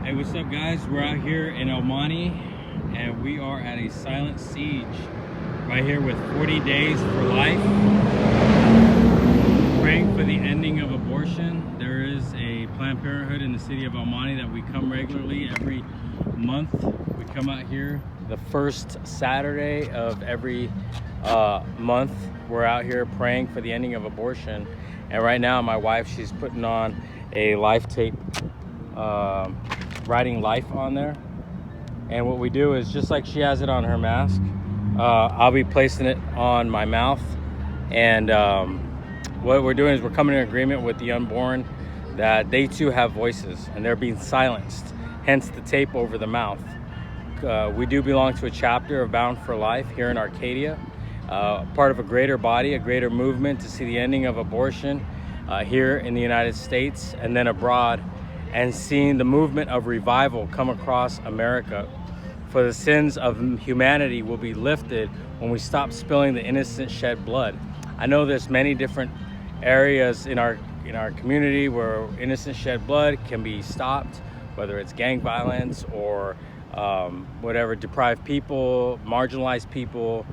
Hey, what's up, guys? We're out here in El Monte, and we are at a silent siege right here with 40 Days for Life, praying for the ending of abortion. There is a Planned Parenthood in the city of El Monte that we come regularly every month. We come out here the first Saturday of every month. We're out here praying for the ending of abortion, and right now my wife, she's putting on a life tape, writing life on there. And what we do is, just like she has it on her mask, I'll be placing it on my mouth. And what we're doing is we're coming in agreement with the unborn that they too have voices and they're being silenced, hence the tape over the mouth. We do belong to a chapter of Bound for Life here in Arcadia, part of a greater body, a greater movement to see the ending of abortion here in the United States and then abroad, and seeing the movement of revival come across America. For the sins of humanity will be lifted when we stop spilling the innocent shed blood. I know there's many different areas in our community where innocent shed blood can be stopped, whether it's gang violence or whatever, deprived people, marginalized people,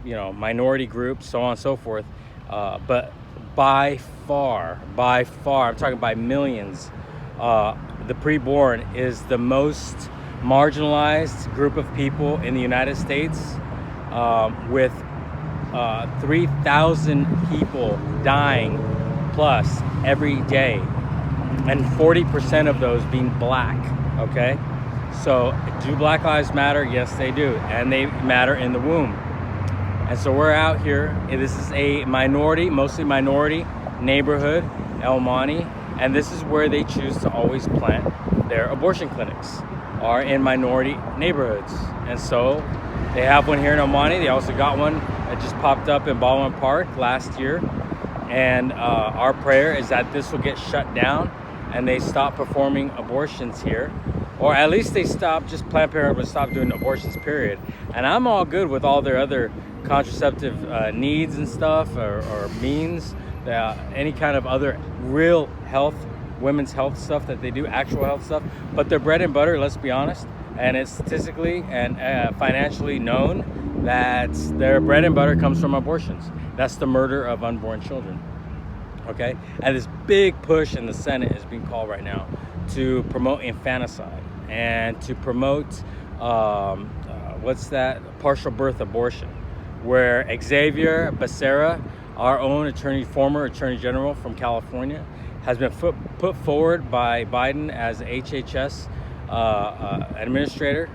minority groups, so on and so forth. But by far, I'm talking by millions, the preborn is the most marginalized group of people in the United States, with 3,000 people dying plus every day, and 40% of those being black, okay? So do Black Lives Matter? Yes, they do, and they matter in the womb. And so we're out here, and this is a mostly minority neighborhood, El Monte, and this is where they choose to always plant their abortion clinics, are in minority neighborhoods. And so they have one here in El Monte. They also got one that just popped up in Baldwin Park last year. And our prayer is that this will get shut down and they stop performing abortions here, or at least they stop, just Planned Parenthood would stop doing abortions, period. And I'm all good with all their other contraceptive needs and stuff, or means, any kind of other real health, women's health stuff that they do, actual health stuff. But their bread and butter, let's be honest, and it's statistically and financially known that their bread and butter comes from abortions. That's the murder of unborn children, okay? And this big push in the Senate is being called right now to promote infanticide and to promote, partial birth abortion, where Xavier Becerra, our own former Attorney General from California, has been put forward by Biden as HHS administrator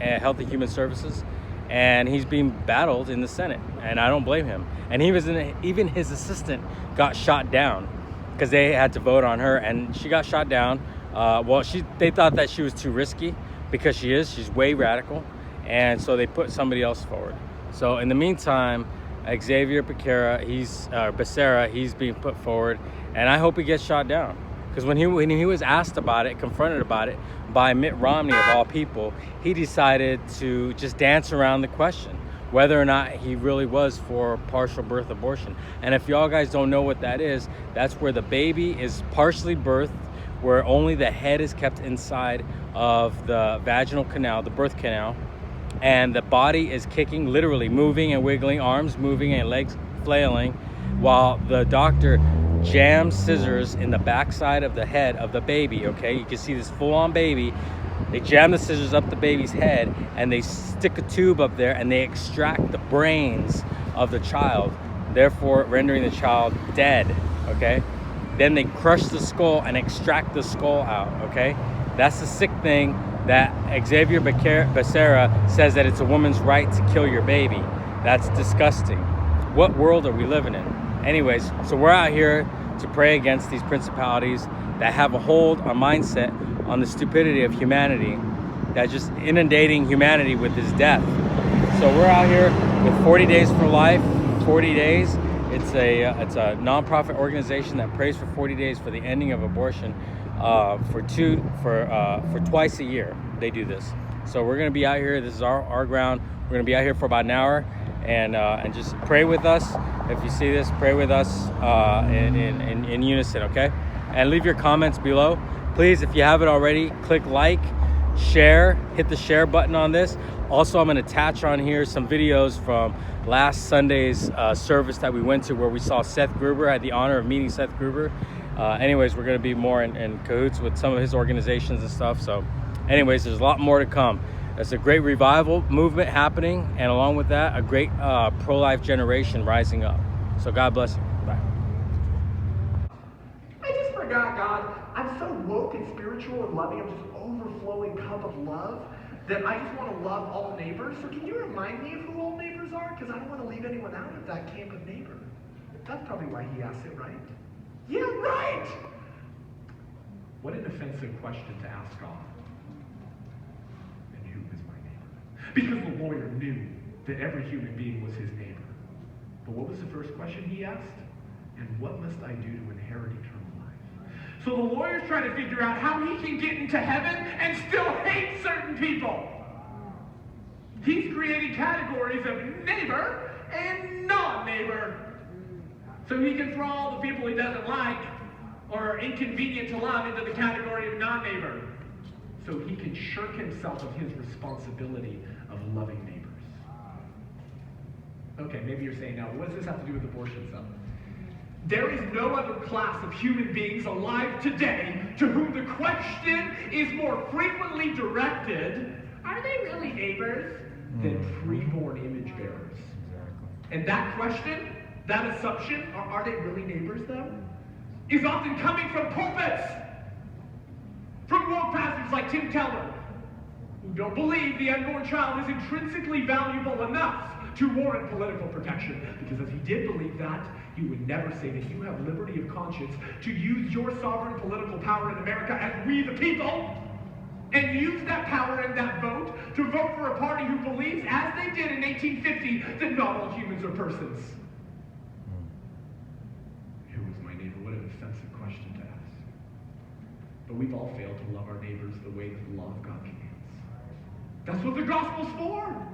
at Health and Human Services, and he's being battled in the Senate, and I don't blame him. And even his assistant got shot down because they had to vote on her, and she got shot down. They thought that she was too risky because she's way radical, and so they put somebody else forward. So in the meantime, Xavier Becerra, he's being put forward, and I hope he gets shot down. Because when he was asked about it, confronted about it by Mitt Romney of all people, he decided to just dance around the question whether or not he really was for partial birth abortion. And if y'all guys don't know what that is, that's where the baby is partially birthed, where only the head is kept inside of the vaginal canal, the birth canal, and the body is kicking, literally moving and wiggling, arms moving and legs flailing, while the doctor jams scissors in the backside of the head of the baby, okay? You can see this full-on baby. They jam the scissors up the baby's head, and they stick a tube up there, and they extract the brains of the child, therefore rendering the child dead, okay? Then they crush the skull and extract the skull out, okay? That's the sick thing, that Xavier Becerra says that it's a woman's right to kill your baby. That's disgusting. What world are we living in? Anyways, so we're out here to pray against these principalities that have a hold, a mindset on the stupidity of humanity, that just inundating humanity with this death. So we're out here with 40 Days for Life. 40 Days. It's a nonprofit organization that prays for 40 days for the ending of abortion. For twice a year they do this. So we're gonna be out here. This is our ground. We're gonna be out here for about an hour, and just pray with us. If you see this, pray with us in unison, okay? And leave your comments below. Please, if you haven't already, click like, share, hit the share button on this. Also, I'm going to attach on here some videos from last Sunday's service that we went to, where we saw Seth Gruber. I had the honor of meeting Seth Gruber. Anyways, we're going to be more in cahoots with some of his organizations and stuff. So anyways, there's a lot more to come. There's a great revival movement happening, and along with that, a great pro-life generation rising up. So God bless you. Bye. I just forgot, God. I'm so woke and spiritual and loving. I'm just overflowing cup of love that I just want to love all neighbors. So can you remind me of who all neighbors are? Because I don't want to leave anyone out of that camp of neighbor. That's probably why he asked it, right? Yeah, right! What an offensive question to ask God. And who is my neighbor? Because the lawyer knew that every human being was his neighbor. But what was the first question he asked? And what must I do to inherit eternal life? So the lawyer's trying to figure out how he can get into heaven and still hate certain people. He's creating categories of neighbor and non-neighbor. So he can throw all the people he doesn't like or are inconvenient to love into the category of non-neighbor. So he can shirk himself of his responsibility of loving neighbors. Okay, maybe you're saying, now, what does this have to do with abortion stuff? There is no other class of human beings alive today to whom the question is more frequently directed, are they really neighbors, than preborn image bearers. And that question, that assumption, are they really neighbors though, is often coming from pulpits, from woke pastors like Tim Keller, who don't believe the unborn child is intrinsically valuable enough to warrant political protection. Because if he did believe that, you would never say that you have liberty of conscience to use your sovereign political power in America as we the people, and use that power and that vote to vote for a party who believes, as they did in 1850, that not all humans are persons. Who is my neighbor? What an offensive question to ask. But we've all failed to love our neighbors the way that the law of God commands. That's what the gospel's for.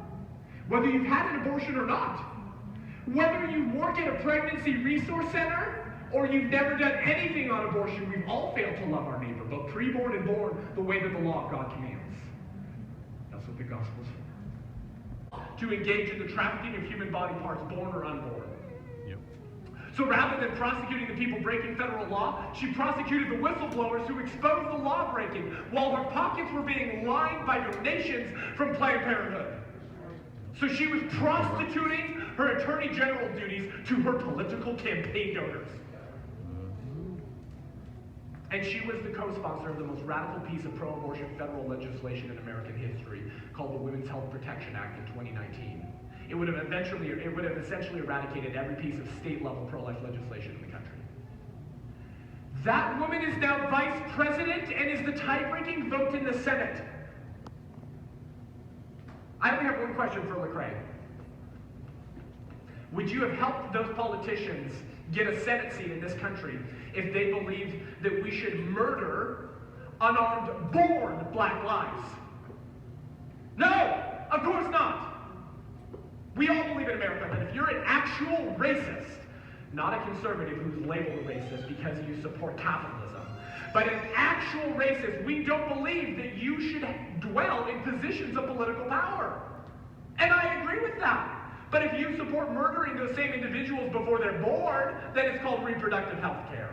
Whether you've had an abortion or not, whether you work at a pregnancy resource center or you've never done anything on abortion, we've all failed to love our neighbor, both preborn and born, the way that the law of God commands. That's what the gospel's for. To engage in the trafficking of human body parts, born or unborn. Yep. So rather than prosecuting the people breaking federal law, she prosecuted the whistleblowers who exposed the law breaking, while her pockets were being lined by donations from Planned Parenthood. So she was prostituting her attorney general duties to her political campaign donors. And she was the co-sponsor of the most radical piece of pro-abortion federal legislation in American history, called the Women's Health Protection Act in 2019. It would have essentially eradicated every piece of state-level pro-life legislation in the country. That woman is now vice president and is the tie-breaking vote in the Senate. I only have one question for Lecrae. Would you have helped those politicians get a Senate seat in this country if they believed that we should murder unarmed born black lives? No, of course not. We all believe in America that if you're an actual racist, not a conservative who's labeled a racist because you support capitalism, but an actual racist, we don't believe that you should dwell in positions of political power. And I agree with that. But if you support murdering those same individuals before they're born, then it's called reproductive health care.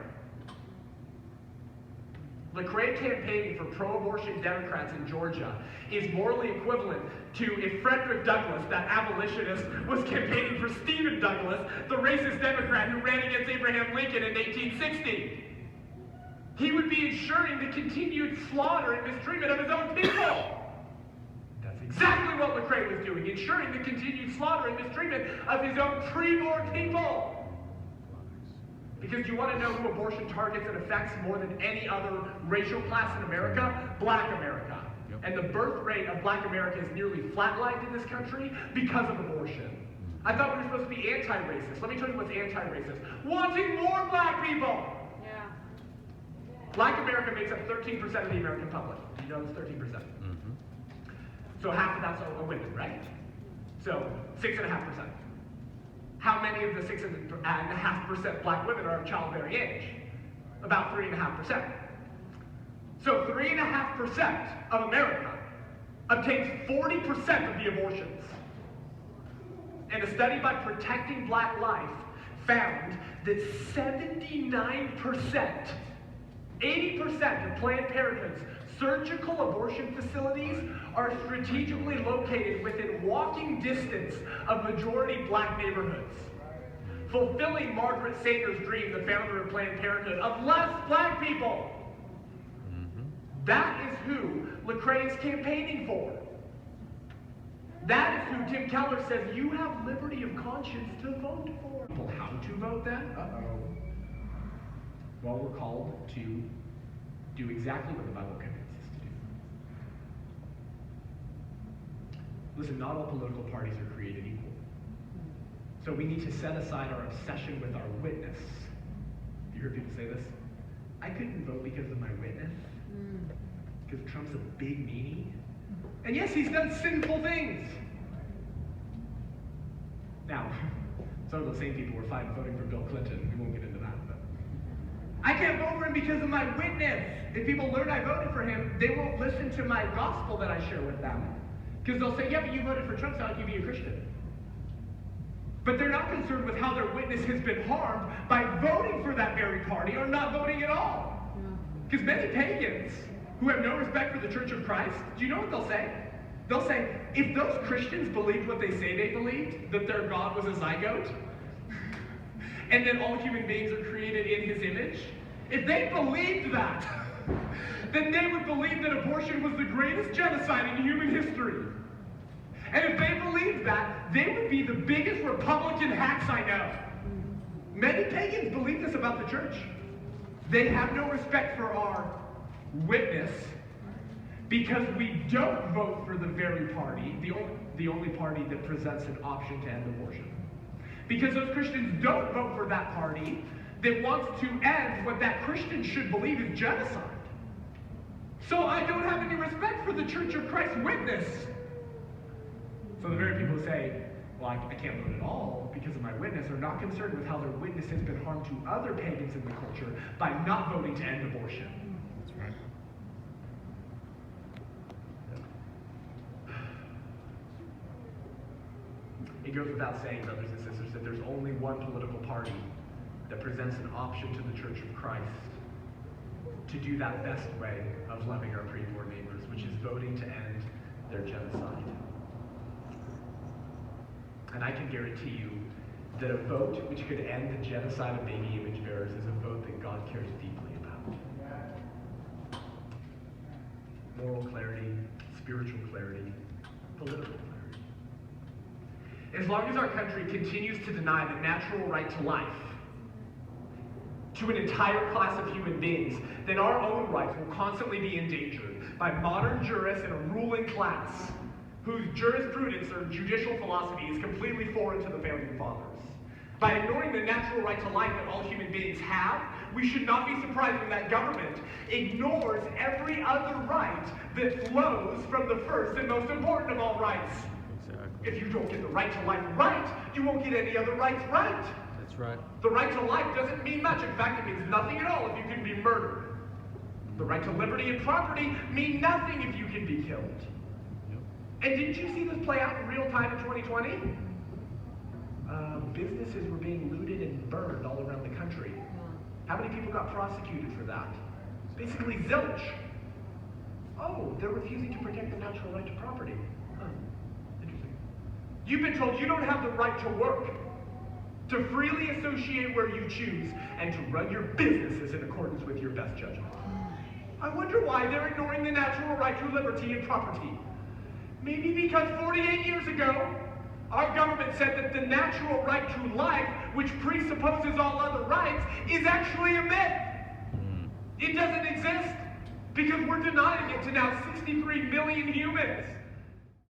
Lecrae campaigning for pro-abortion Democrats in Georgia is morally equivalent to if Frederick Douglass, that abolitionist, was campaigning for Stephen Douglas, the racist Democrat who ran against Abraham Lincoln in 1860. He would be ensuring the continued slaughter and mistreatment of his own people. That's exactly what Lecrae was doing, ensuring the continued slaughter and mistreatment of his own preborn people. Because you want to know who abortion targets and affects more than any other racial class in America? Black America. Yep. And the birth rate of Black America is nearly flatlined in this country because of abortion. I thought we were supposed to be anti-racist. Let me tell you what's anti-racist. Wanting more black people. Yeah. Black America makes up 13% of the American public. You know it's 13%. Mm-hmm. So half of that's women, right? So 6.5%. How many of the 6.5% black women are of childbearing age? About 3.5%. 3.5% of America obtains 40% of the abortions. And a study by Protecting Black Life found that 79%, 80% of Planned Parenthood's surgical abortion facilities are strategically located within walking distance of majority black neighborhoods, fulfilling Margaret Sanger's dream, the founder of Planned Parenthood, of less black people. That is who Lecrae is campaigning for. That is who Tim Keller says you have liberty of conscience to vote for. Well, how to vote then? Well, we're called to do exactly what the Bible commands us to do. Listen, not all political parties are created equal. So we need to set aside our obsession with our witness. You heard people say this? I couldn't vote because of my witness. Because Trump's a big meanie. And yes, he's done sinful things. Now, some of those same people were fine voting for Bill Clinton. We won't get into that. But I can't vote for him because of my witness. If people learn I voted for him, they won't listen to my gospel that I share with them. Because they'll say, yeah, but you voted for Trump, so how can you be a Christian? But they're not concerned with how their witness has been harmed by voting for that very party or not voting at all. Because many pagans who have no respect for the Church of Christ, do you know what they'll say? They'll say, if those Christians believed what they say they believed, that their God was a zygote, and that all human beings are created in his image, if they believed that, then they would believe that abortion was the greatest genocide in human history. And if they believed that, they would be the biggest Republican hacks I know. Many pagans believe this about the church. They have no respect for our witness because we don't vote for the very party, the only party that presents an option to end abortion. Because those Christians don't vote for that party that wants to end what that Christian should believe is genocide. So I don't have any respect for the Church of Christ's witness. So the very people who say, well, I can't vote at all because of my witness, are not concerned with how their witness has been harmed to other pagans in the culture by not voting to end abortion. That's right. It goes without saying, brothers and sisters, that there's only one political party that presents an option to the Church of Christ to do that best way of loving our pre-born neighbors, which is voting to end their genocide. And I can guarantee you that a vote which could end the genocide of baby image bearers is a vote that God cares deeply about. Moral clarity, spiritual clarity, political clarity. As long as our country continues to deny the natural right to life to an entire class of human beings, then our own rights will constantly be endangered by modern jurists and a ruling class whose jurisprudence or judicial philosophy is completely foreign to the founding fathers. By ignoring the natural right to life that all human beings have, we should not be surprised when that government ignores every other right that flows from the first and most important of all rights. Exactly. If you don't get the right to life right, you won't get any other rights right. That's right. The right to life doesn't mean much. In fact, it means nothing at all if you can be murdered. The right to liberty and property mean nothing if you can be killed. And didn't you see this play out in real time in 2020? Businesses were being looted and burned all around the country. How many people got prosecuted for that? Basically zilch. Oh, they're refusing to protect the natural right to property. Interesting. You've been told you don't have the right to work, to freely associate where you choose, and to run your businesses in accordance with your best judgment. I wonder why they're ignoring the natural right to liberty and property. Maybe because 48 years ago, our government said that the natural right to life, which presupposes all other rights, is actually a myth. It doesn't exist because we're denying it to now 63 million humans.